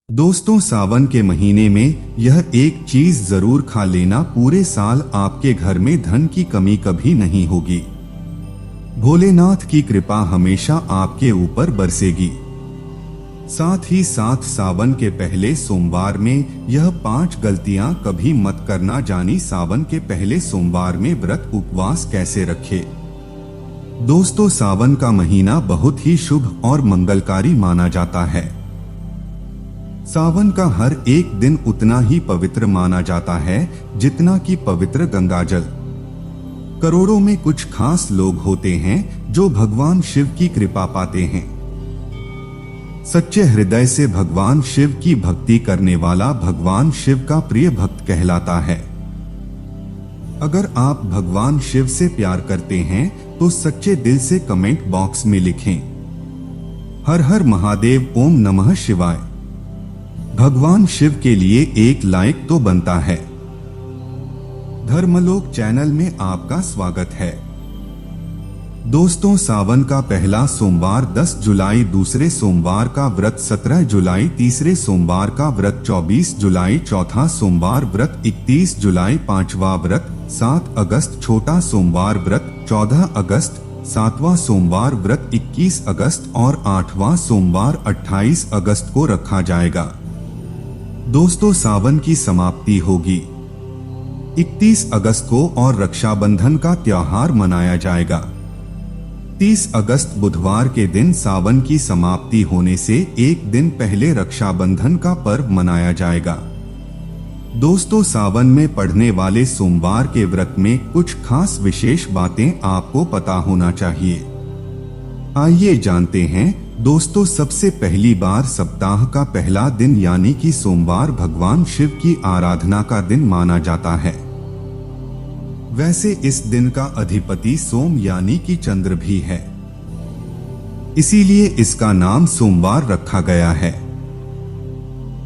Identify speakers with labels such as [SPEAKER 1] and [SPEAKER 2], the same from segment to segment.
[SPEAKER 1] दोस्तों, सावन के महीने में यह एक चीज जरूर खा लेना, पूरे साल आपके घर में धन की कमी कभी नहीं होगी। भोलेनाथ की कृपा हमेशा आपके ऊपर बरसेगी। साथ ही साथ सावन के पहले सोमवार में यह 5 गलतियां कभी मत करना, जानी सावन के पहले सोमवार में व्रत उपवास कैसे रखे। दोस्तों, सावन का महीना बहुत ही शुभ और मंगलकारी माना जाता है। सावन का हर एक दिन उतना ही पवित्र माना जाता है जितना कि पवित्र गंगाजल। करोड़ों में कुछ खास लोग होते हैं जो भगवान शिव की कृपा पाते हैं। सच्चे हृदय से भगवान शिव की भक्ति करने वाला भगवान शिव का प्रिय भक्त कहलाता है। अगर आप भगवान शिव से प्यार करते हैं तो सच्चे दिल से कमेंट बॉक्स में लिखें, हर हर महादेव, ओम नमः शिवाय। भगवान शिव के लिए एक लाइक तो बनता है। धर्मलोक चैनल में आपका स्वागत है। दोस्तों, सावन का पहला सोमवार 10 जुलाई, दूसरे सोमवार का व्रत 17 जुलाई, तीसरे सोमवार का व्रत 24 जुलाई, चौथा सोमवार व्रत 31 जुलाई, पांचवा व्रत 7 अगस्त, छोटा सोमवार व्रत 14 अगस्त, सातवां सोमवार व्रत 21 अगस्त और आठवां सोमवार 28 अगस्त को रखा जाएगा। दोस्तों, सावन की समाप्ति होगी 31 अगस्त को और रक्षाबंधन का त्योहार मनाया जाएगा। 30 अगस्त बुधवार के दिन सावन की समाप्ति होने से एक दिन पहले रक्षाबंधन का पर्व मनाया जाएगा। दोस्तों, सावन में पड़ने वाले सोमवार के व्रत में कुछ खास विशेष बातें आपको पता होना चाहिए। आइए जानते हैं। दोस्तों, सबसे पहली बार सप्ताह का पहला दिन यानी कि सोमवार भगवान शिव की आराधना का दिन माना जाता है। वैसे इस दिन का अधिपति सोम यानी कि चंद्र भी है, इसीलिए इसका नाम सोमवार रखा गया है।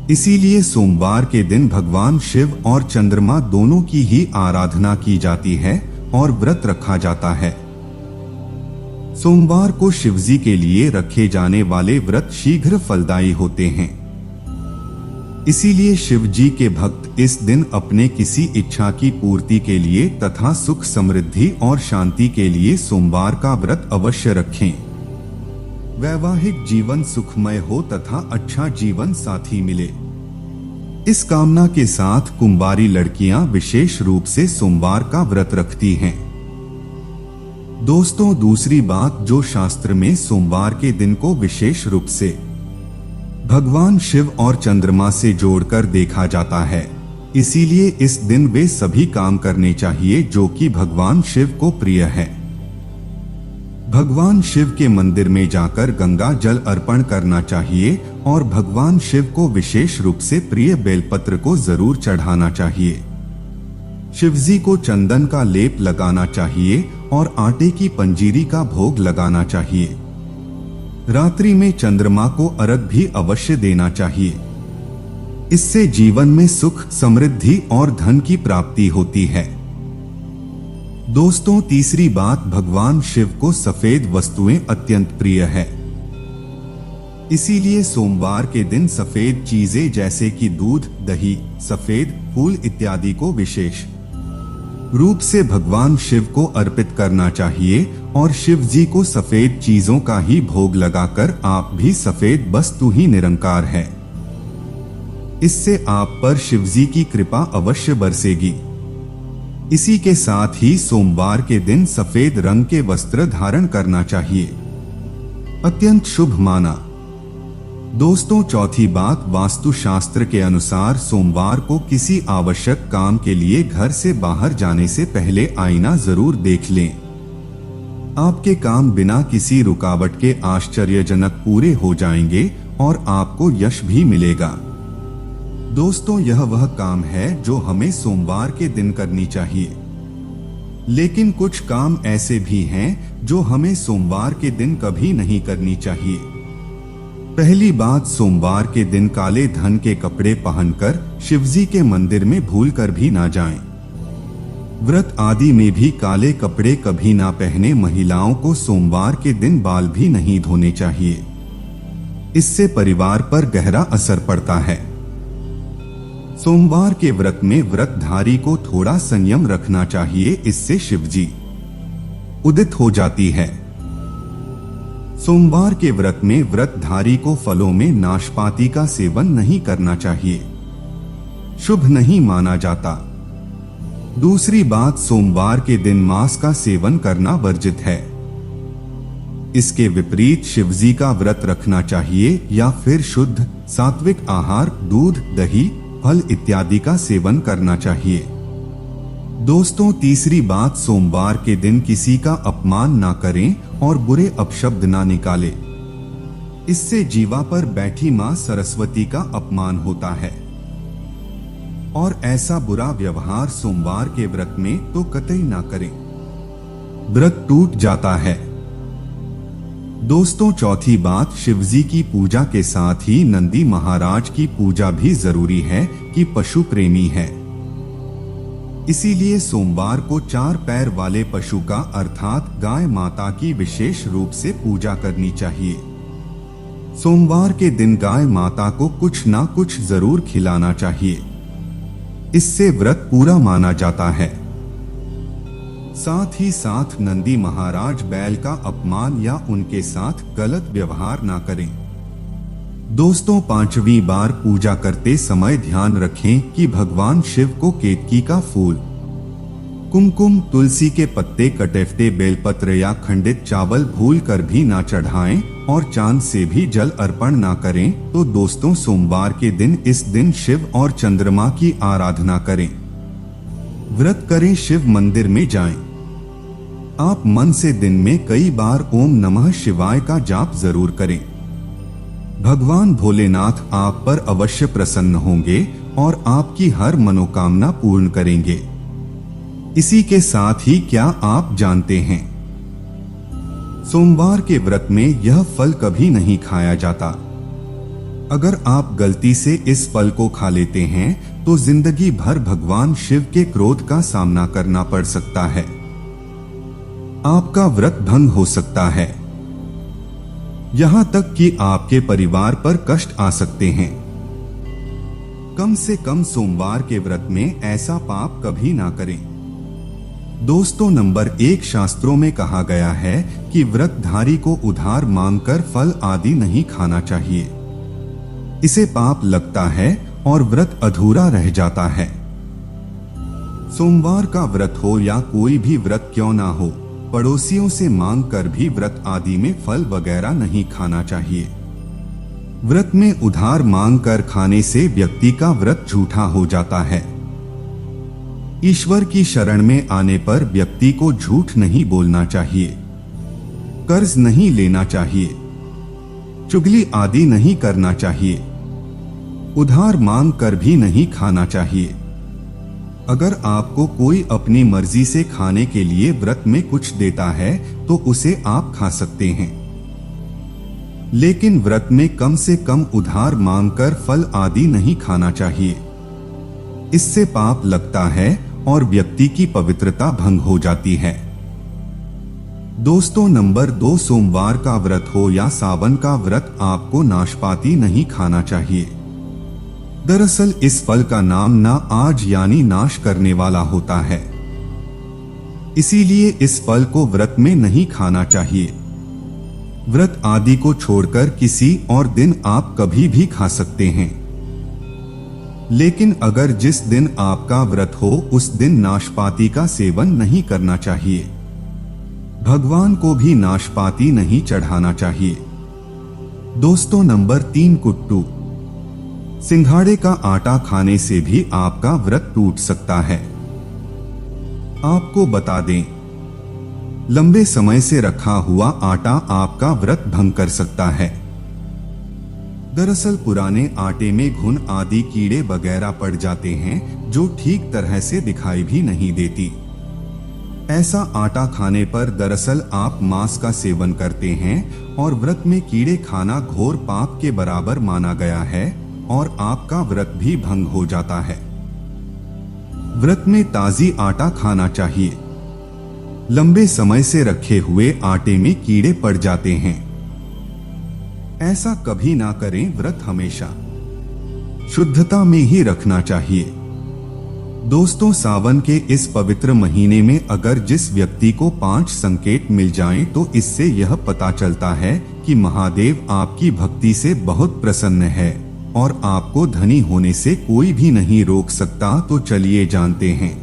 [SPEAKER 1] इसीलिए सोमवार के दिन भगवान शिव और चंद्रमा दोनों की ही आराधना की जाती है और व्रत रखा जाता है। सोमवार को शिवजी के लिए रखे जाने वाले व्रत शीघ्र फलदायी होते हैं। इसीलिए शिवजी के भक्त इस दिन अपने किसी इच्छा की पूर्ति के लिए तथा सुख समृद्धि और शांति के लिए सोमवार का व्रत अवश्य रखें। वैवाहिक जीवन सुखमय हो तथा अच्छा जीवन साथी मिले, इस कामना के साथ कुंवारी लड़कियां विशेष रूप से सोमवार का व्रत रखती हैं। दोस्तों, दूसरी बात जो शास्त्र में सोमवार के दिन को विशेष रूप से भगवान शिव और चंद्रमा से जोड़कर देखा जाता है, इसीलिए इस दिन वे सभी काम करने चाहिए जो कि भगवान शिव को प्रिय है। भगवान शिव के मंदिर में जाकर गंगा जल अर्पण करना चाहिए और भगवान शिव को विशेष रूप से प्रिय बेलपत्र को जरूर चढ़ाना चाहिए। शिवजी को चंदन का लेप लगाना चाहिए और आटे की पंजीरी का भोग लगाना चाहिए। रात्रि में चंद्रमा को अर्घ भी अवश्य देना चाहिए। इससे जीवन में सुख, समृद्धि और धन की प्राप्ति होती है। दोस्तों, तीसरी बात, भगवान शिव को सफेद वस्तुएं अत्यंत प्रिय है। इसीलिए सोमवार के दिन सफेद चीजें जैसे कि दूध, दही, सफेद फूल इत्यादि को विशेष रूप से भगवान शिव को अर्पित करना चाहिए और शिव जी को सफेद चीजों का ही भोग लगाकर आप भी सफेद वस्तु ही निरंकार है। इससे आप पर शिव जी की कृपा अवश्य बरसेगी। इसी के साथ ही सोमवार के दिन सफेद रंग के वस्त्र धारण करना चाहिए, अत्यंत शुभ माना। दोस्तों, चौथी बात, वास्तुशास्त्र के अनुसार सोमवार को किसी आवश्यक काम के लिए घर से बाहर जाने से पहले आईना जरूर देख लें। आपके काम बिना किसी रुकावट के आश्चर्यजनक पूरे हो जाएंगे और आपको यश भी मिलेगा। दोस्तों, यह वह काम है जो हमें सोमवार के दिन करनी चाहिए, लेकिन कुछ काम ऐसे भी हैं जो हमें सोमवार के दिन कभी नहीं करनी चाहिए। पहली बात, सोमवार के दिन काले धन के कपड़े पहनकर शिवजी के मंदिर में भूलकर भी ना जाएं। व्रत आदि में भी काले कपड़े कभी ना पहने। महिलाओं को सोमवार के दिन बाल भी नहीं धोने चाहिए। इससे परिवार पर गहरा असर पड़ता है। सोमवार के व्रत में व्रतधारी को थोड़ा संयम रखना चाहिए, इससे शिवजी उदित हो जाती है। सोमवार के व्रत में व्रतधारी को फलों में नाशपाती का सेवन नहीं करना चाहिए, शुभ नहीं माना जाता। दूसरी बात, सोमवार के दिन मांस का सेवन करना वर्जित है। इसके विपरीत शिवजी का व्रत रखना चाहिए या फिर शुद्ध सात्विक आहार, दूध, दही, फल इत्यादि का सेवन करना चाहिए। दोस्तों, तीसरी बात, सोमवार के दिन किसी का अपमान ना करें और बुरे अपशब्द ना निकालें। इससे जीवा पर बैठी मां सरस्वती का अपमान होता है और ऐसा बुरा व्यवहार सोमवार के व्रत में तो कतई ना करें, व्रत टूट जाता है। दोस्तों, चौथी बात, शिवजी की पूजा के साथ ही नंदी महाराज की पूजा भी जरूरी है कि पशु प्रेमी है। इसीलिए सोमवार को 4 पैर वाले पशु का अर्थात गाय माता की विशेष रूप से पूजा करनी चाहिए। सोमवार के दिन गाय माता को कुछ ना कुछ जरूर खिलाना चाहिए, इससे व्रत पूरा माना जाता है। साथ ही साथ नंदी महाराज बैल का अपमान या उनके साथ गलत व्यवहार ना करें। दोस्तों, 5वीं बार पूजा करते समय ध्यान रखें कि भगवान शिव को केतकी का फूल, कुमकुम, तुलसी के पत्ते, कटेफटे, बेलपत्र या खंडित चावल भूल कर भी ना चढ़ाएं और चांद से भी जल अर्पण ना करें। तो दोस्तों, सोमवार के दिन इस दिन शिव और चंद्रमा की आराधना करें, व्रत करें, शिव मंदिर में जाएं। आप मन से दिन में कई बार ओम नमः शिवाय का जाप जरूर करें। भगवान भोलेनाथ आप पर अवश्य प्रसन्न होंगे और आपकी हर मनोकामना पूर्ण करेंगे। इसी के साथ ही क्या आप जानते हैं, सोमवार के व्रत में यह फल कभी नहीं खाया जाता। अगर आप गलती से इस फल को खा लेते हैं तो जिंदगी भर भगवान शिव के क्रोध का सामना करना पड़ सकता है, आपका व्रत भंग हो सकता है, यहां तक कि आपके परिवार पर कष्ट आ सकते हैं। कम से कम सोमवार के व्रत में ऐसा पाप कभी ना करें। दोस्तों, नंबर 1, शास्त्रों में कहा गया है कि व्रतधारी को उधार मांगकर फल आदि नहीं खाना चाहिए, इसे पाप लगता है और व्रत अधूरा रह जाता है। सोमवार का व्रत हो या कोई भी व्रत क्यों ना हो, पड़ोसियों से मांग कर भी व्रत आदि में फल वगैरह नहीं खाना चाहिए। व्रत में उधार मांग कर खाने से व्यक्ति का व्रत झूठा हो जाता है। ईश्वर की शरण में आने पर व्यक्ति को झूठ नहीं बोलना चाहिए, कर्ज नहीं लेना चाहिए, चुगली आदि नहीं करना चाहिए, उधार मांग कर भी नहीं खाना चाहिए। अगर आपको कोई अपनी मर्जी से खाने के लिए व्रत में कुछ देता है तो उसे आप खा सकते हैं, लेकिन व्रत में कम से कम उधार मांगकर फल आदि नहीं खाना चाहिए। इससे पाप लगता है और व्यक्ति की पवित्रता भंग हो जाती है। दोस्तों, नंबर 2, सोमवार का व्रत हो या सावन का व्रत, आपको नाशपाती नहीं खाना चाहिए। दरअसल इस फल का नाम ना आज यानी नाश करने वाला होता है, इसीलिए इस फल को व्रत में नहीं खाना चाहिए। व्रत आदि को छोड़कर किसी और दिन आप कभी भी खा सकते हैं, लेकिन अगर जिस दिन आपका व्रत हो उस दिन नाशपाती का सेवन नहीं करना चाहिए। भगवान को भी नाशपाती नहीं चढ़ाना चाहिए। दोस्तों, नंबर 3, कुट्टू, सिंघाड़े का आटा खाने से भी आपका व्रत टूट सकता है। आपको बता दें, लंबे समय से रखा हुआ आटा आपका व्रत भंग कर सकता है। दरअसल पुराने आटे में घुन आदि कीड़े वगैरह पड़ जाते हैं जो ठीक तरह से दिखाई भी नहीं देती। ऐसा आटा खाने पर दरअसल आप मांस का सेवन करते हैं और व्रत में कीड़े खाना घोर पाप के बराबर माना गया है और आपका व्रत भी भंग हो जाता है। व्रत में ताजी आटा खाना चाहिए। लंबे समय से रखे हुए आटे में कीड़े पड़ जाते हैं। ऐसा कभी ना करें। व्रत हमेशा शुद्धता में ही रखना चाहिए। दोस्तों, सावन के इस पवित्र महीने में अगर जिस व्यक्ति को 5 संकेत मिल जाएं तो इससे यह पता चलता है कि महादेव आपकी भक्ति से बहुत प्रसन्न है और आपको धनी होने से कोई भी नहीं रोक सकता। तो चलिए जानते हैं।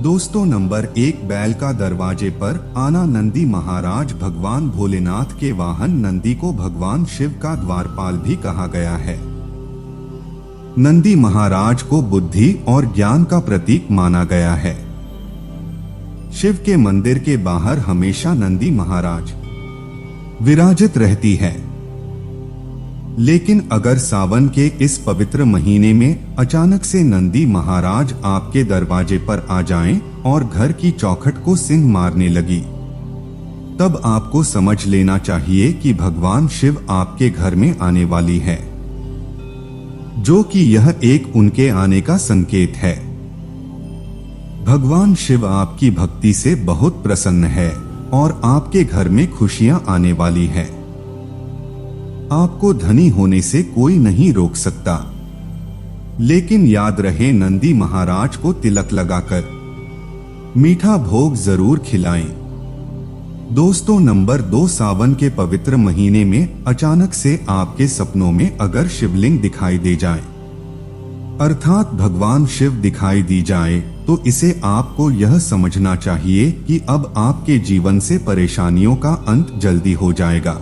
[SPEAKER 1] दोस्तों, नंबर 1, बैल का दरवाजे पर आना। नंदी महाराज भगवान भोलेनाथ के वाहन नंदी को भगवान शिव का द्वारपाल भी कहा गया है। नंदी महाराज को बुद्धि और ज्ञान का प्रतीक माना गया है। शिव के मंदिर के बाहर हमेशा नंदी महाराज विराजित रहती है। लेकिन अगर सावन के इस पवित्र महीने में अचानक से नंदी महाराज आपके दरवाजे पर आ जाएं और घर की चौखट को सींग मारने लगी, तब आपको समझ लेना चाहिए कि भगवान शिव आपके घर में आने वाली है, जो कि यह एक उनके आने का संकेत है। भगवान शिव आपकी भक्ति से बहुत प्रसन्न है और आपके घर में खुशियां आने वाली है। आपको धनी होने से कोई नहीं रोक सकता। लेकिन याद रहे, नंदी महाराज को तिलक लगाकर मीठा भोग जरूर खिलाएं। दोस्तों, नंबर 2, सावन के पवित्र महीने में अचानक से आपके सपनों में अगर शिवलिंग दिखाई दे जाए, अर्थात भगवान शिव दिखाई दी जाए, तो इसे आपको यह समझना चाहिए कि अब आपके जीवन से परेशानियों का अंत जल्दी हो जाएगा।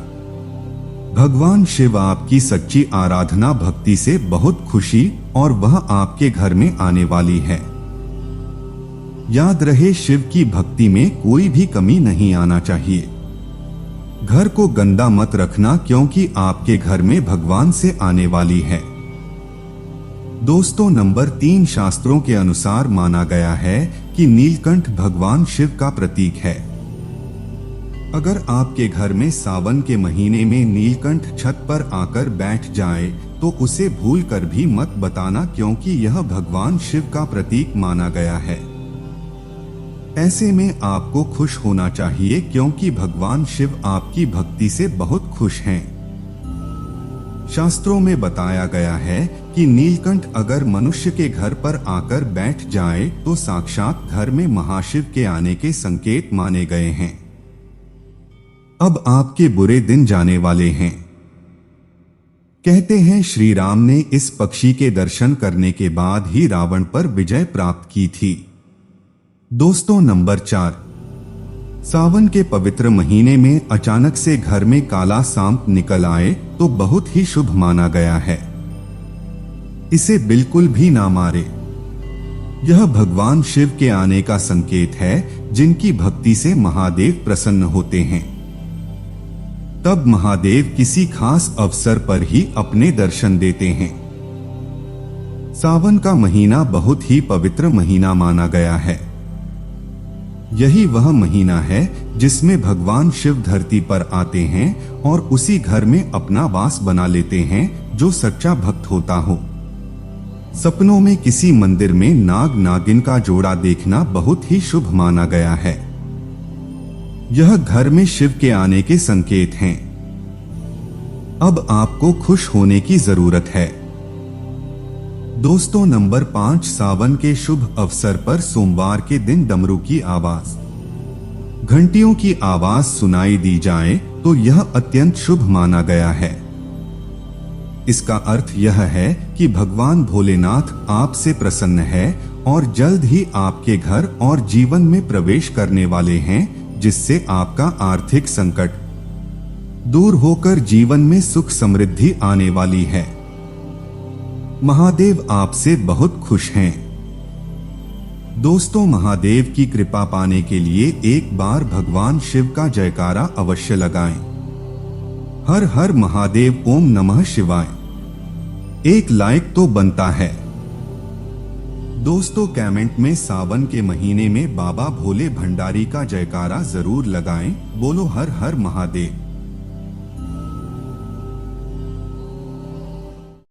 [SPEAKER 1] भगवान शिव आपकी सच्ची आराधना भक्ति से बहुत खुशी और वह आपके घर में आने वाली है। याद रहे, शिव की भक्ति में कोई भी कमी नहीं आना चाहिए। घर को गंदा मत रखना, क्योंकि आपके घर में भगवान से आने वाली है। दोस्तों, नंबर 3, शास्त्रों के अनुसार माना गया है कि नीलकंठ भगवान शिव का प्रतीक है। अगर आपके घर में सावन के महीने में नीलकंठ छत पर आकर बैठ जाए तो उसे भूल कर भी मत बताना, क्योंकि यह भगवान शिव का प्रतीक माना गया है। ऐसे में आपको खुश होना चाहिए, क्योंकि भगवान शिव आपकी भक्ति से बहुत खुश हैं। शास्त्रों में बताया गया है कि नीलकंठ अगर मनुष्य के घर पर आकर बैठ जाए तो साक्षात घर में महाशिव के आने के संकेत माने गए हैं। अब आपके बुरे दिन जाने वाले हैं। कहते हैं श्री राम ने इस पक्षी के दर्शन करने के बाद ही रावण पर विजय प्राप्त की थी। दोस्तों, नंबर 4, सावन के पवित्र महीने में अचानक से घर में काला सांप निकल आए तो बहुत ही शुभ माना गया है। इसे बिल्कुल भी ना मारे। यह भगवान शिव के आने का संकेत है, जिनकी भक्ति से महादेव प्रसन्न होते हैं। तब महादेव किसी खास अवसर पर ही अपने दर्शन देते हैं। सावन का महीना बहुत ही पवित्र महीना माना गया है। यही वह महीना है जिसमें भगवान शिव धरती पर आते हैं और उसी घर में अपना वास बना लेते हैं जो सच्चा भक्त होता हो। सपनों में किसी मंदिर में नाग नागिन का जोड़ा देखना बहुत ही शुभ माना गया है। यह घर में शिव के आने के संकेत हैं। अब आपको खुश होने की जरूरत है। दोस्तों, नंबर 5, सावन के शुभ अवसर पर सोमवार के दिन डमरू की आवाज, घंटियों की आवाज सुनाई दी जाए तो यह अत्यंत शुभ माना गया है। इसका अर्थ यह है कि भगवान भोलेनाथ आपसे प्रसन्न है और जल्द ही आपके घर और जीवन में प्रवेश करने वाले हैं, जिससे आपका आर्थिक संकट दूर होकर जीवन में सुख समृद्धि आने वाली है। महादेव आपसे बहुत खुश हैं। दोस्तों, महादेव की कृपा पाने के लिए एक बार भगवान शिव का जयकारा अवश्य लगाएं। हर हर महादेव, ओम नमः शिवाय। एक लाइक तो बनता है। दोस्तों, कमेंट में सावन के महीने में बाबा भोले भंडारी का जयकारा जरूर लगाएं। बोलो हर हर महादेव।